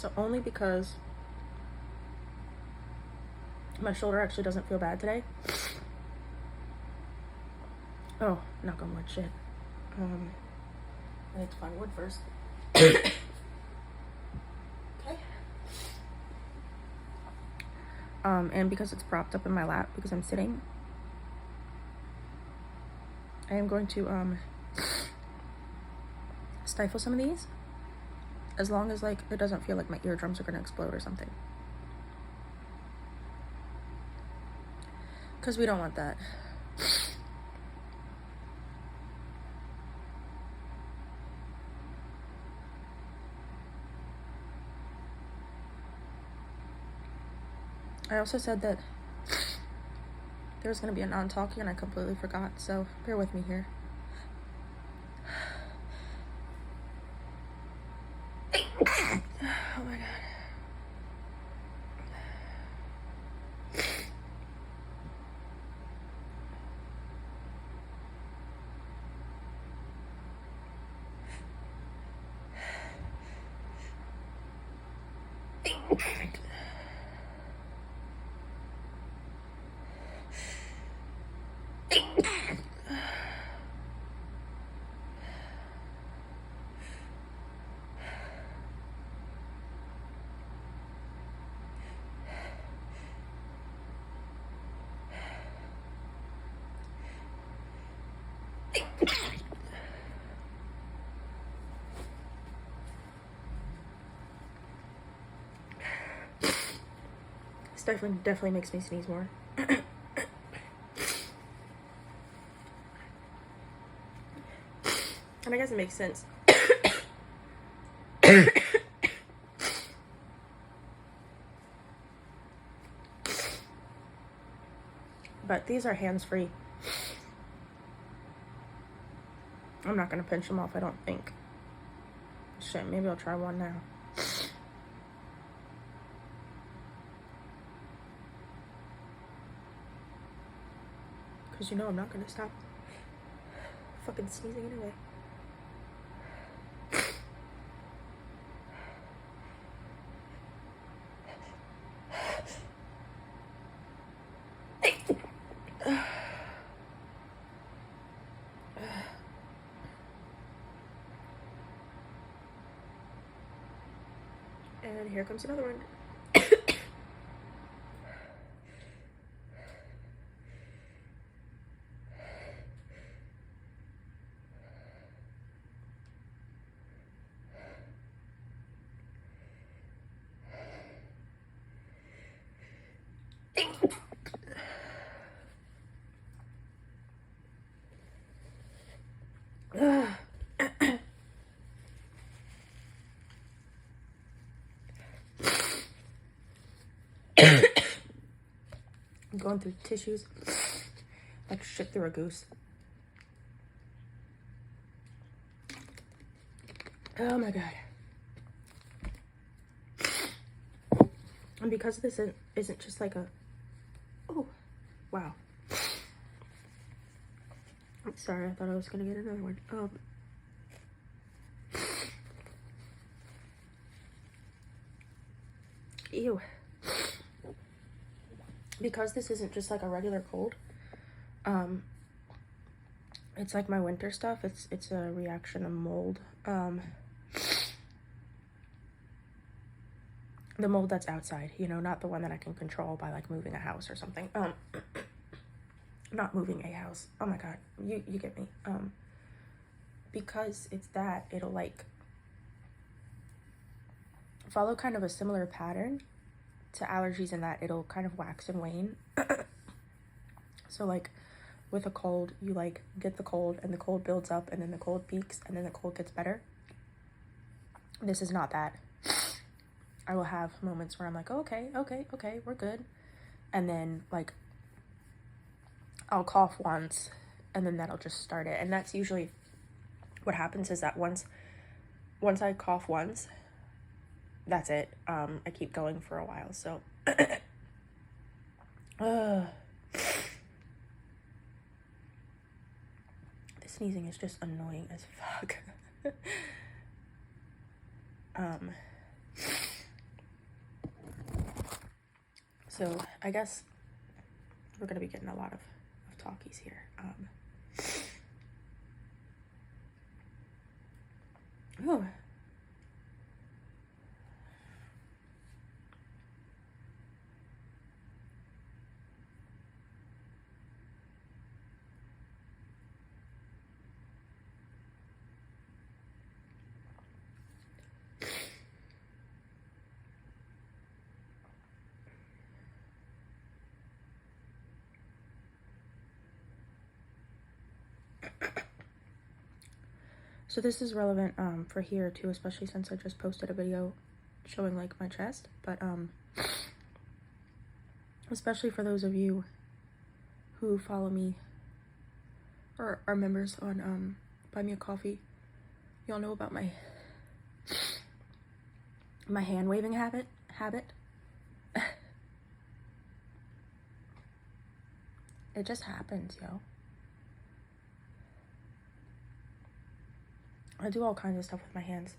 So only because my shoulder actually doesn't feel bad today. Oh, knock on wood, shit. I need to find wood first. Okay. And because it's propped up in my lap because I'm sitting, I am going to stifle some of these, as long as like it doesn't feel like my eardrums are gonna explode or something, because we don't want that. I also said that there was going to be a non-talkie and I completely forgot, so bear with me here. Oh my god. Stifling definitely makes me sneeze more. And I guess it makes sense. But these are hands-free. I'm not gonna pinch them off, I don't think. Shit, maybe I'll try one now. Because you know I'm not gonna stop fucking sneezing anyway. And here comes another one. I'm going through tissues like shit through a goose. Oh my god. And because this isn't just like a... Oh, wow. I'm sorry, I thought I was gonna get another one. Ew. Because this isn't just like a regular cold, it's like my winter stuff. It's a reaction of mold. The mold that's outside, you know, not the one that I can control by like moving a house or something. Not moving a house. Oh my god, you get me. Because it's that, it'll like follow kind of a similar pattern to allergies in that it'll kind of wax and wane. So like with a cold, you like get the cold and the cold builds up and then the cold peaks and then the cold gets better. This is not that. I will have moments where I'm like, oh, okay, we're good. And then like I'll cough once and then that'll just start it. And that's usually what happens, is that once I cough once, that's it. I keep going for a while, so the sneezing is just annoying as fuck. So I guess we're gonna be getting a lot of talkies here. Oh. So this is relevant for here too, especially since I just posted a video showing like my chest, but especially for those of you who follow me or are members on Buy Me a Coffee, y'all know about my hand waving habit. It just happens, yo. I do all kinds of stuff with my hands.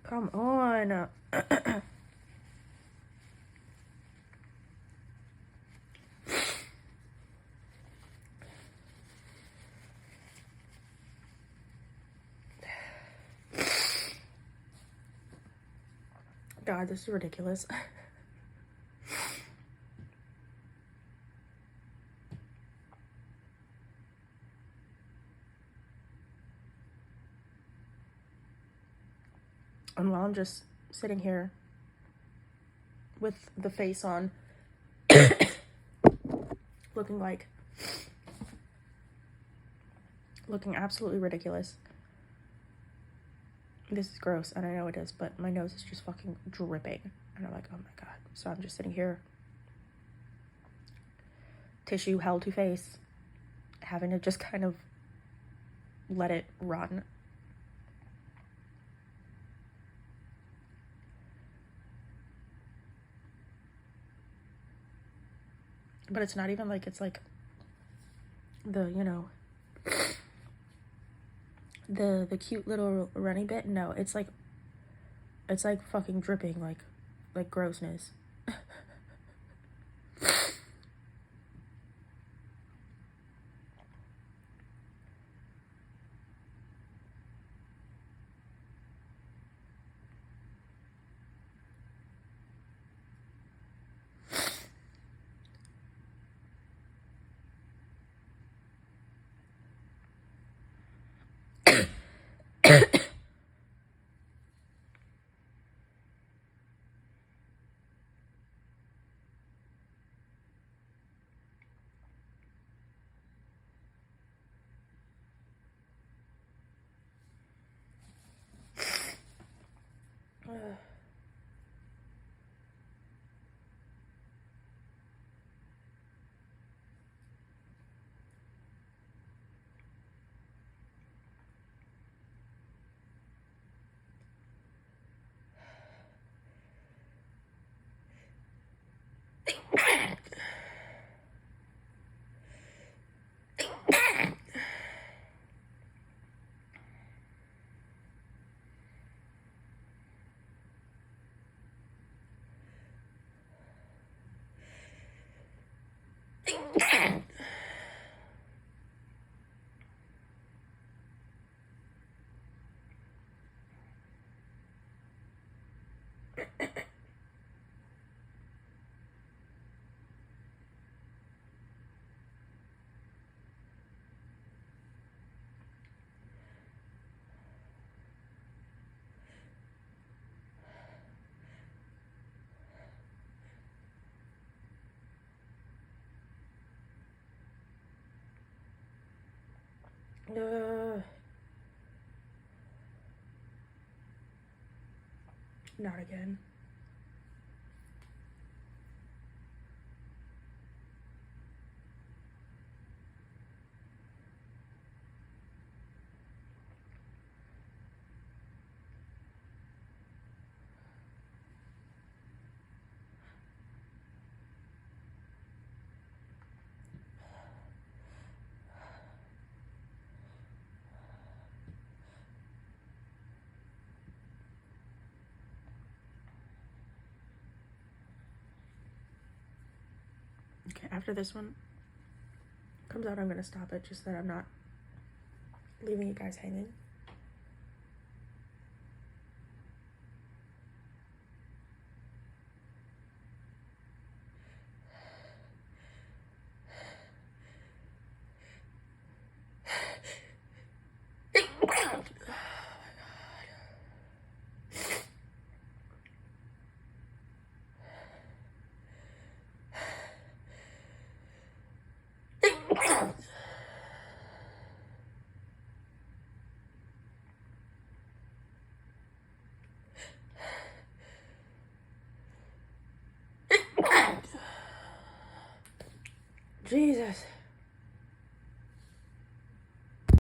Come on. God, this is ridiculous. And while I'm just sitting here with the face on, looking absolutely ridiculous. This is gross, and I know it is, but my nose is just fucking dripping. And I'm like, oh my God. So I'm just sitting here, tissue held to face, having to just kind of let it run. But it's not even like it's like the, you know, the cute little runny bit. No, it's like fucking dripping like grossness. Not again. Okay, after this one comes out, I'm gonna stop it just so that I'm not leaving you guys hanging. Jesus.